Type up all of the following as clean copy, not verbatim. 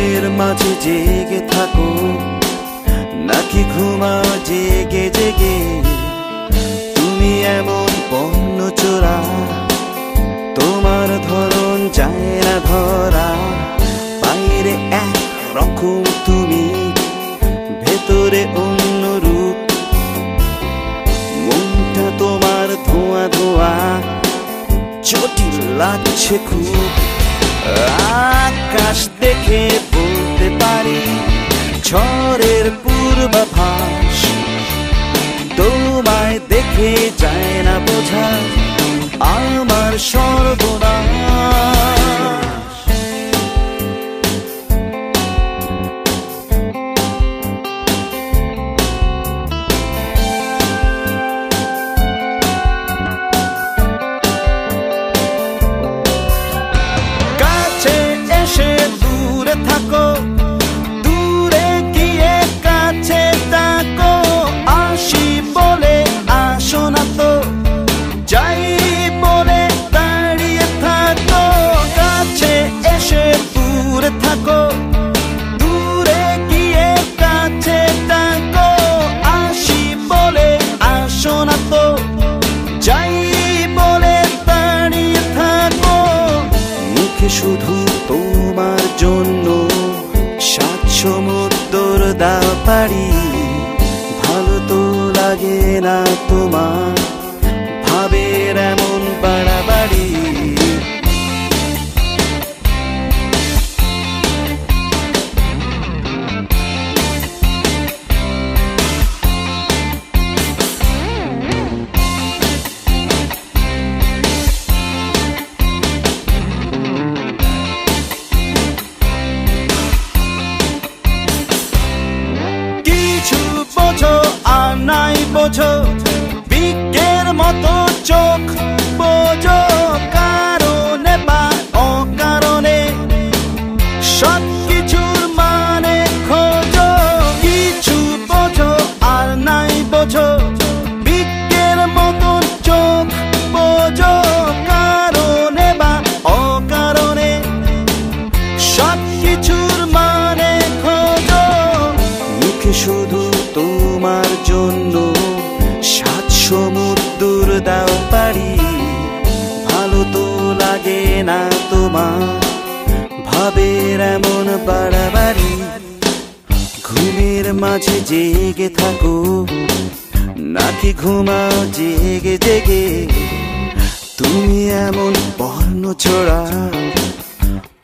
ঘুমের মাঝে জেগে থাকো নাকি ঘুমাও জেগে জেগে? তুমি এমন পণ্য চোরা, তোমার ধরন যায় না ধরা। বাইরে এক রকম তুমি, ভেতরে অন্য রূপ। মনটা তোমার ধোঁয়া ধোঁয়া, জটিল লাগছে খুব। আকাশ দেখে বলতে পারি ঝড়ের পূর্বাভাস। তোমায় দেখে যায় না বোঝা আমার সর্বনাশ। কাছে এসে দূরে থাকো, দূরে গিয়ে কাছে থাকো। আসি বলে আসো না তো, যাই বলে দাঁড়িয়ে থাকো। কাছে এসে দূরে থাকো, দূরে গিয়ে কাছে থাকো। আসি বলে আসো না তো, যাই বলে দাঁড়িয়ে থাকো। মুখে শুধু তোমার জন্য সাত সমুদ্র দাও পারি। ভালো তো লাগে না তোমার ভাবের এমন বাড়াবাড়ি। কিছু বোঝো আর নাই বোঝো, বিজ্ঞের মতো চোখ বোঝো। কারণে বা অকারণে সব কিছুর মানে খোঁজো। কিছু বোঝো আর নাই বোঝো, বিজ্ঞের মতো চোখ বোঝো। কারণে বা অকারণে সব কিছুর মানে খোঁজো। মুখে শুধু তোমার জন্য সাত সমুদ্র দাও পারি। ভালো তো লাগে না তোমার ভাবের এমন বাড়াবাড়ি। ঘুমের মাঝে জেগে থাকো নাকি ঘুমাও জেগে জেগে? তুমি এমন বর্ণ ছোড়া,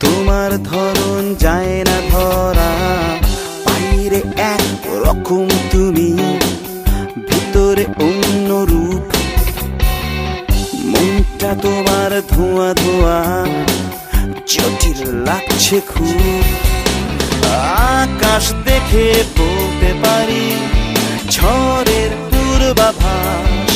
তোমার ধরন যায় না ধরা। বাইরে এক রকম তুমি, ভিতরে অন্য রূপ। মনটা তোমার ধোঁয়া ধোঁয়া, জটিল লাগছে খুব। আকাশ দেখে বলতে পারি ঝড়ের পূর্বাভাস।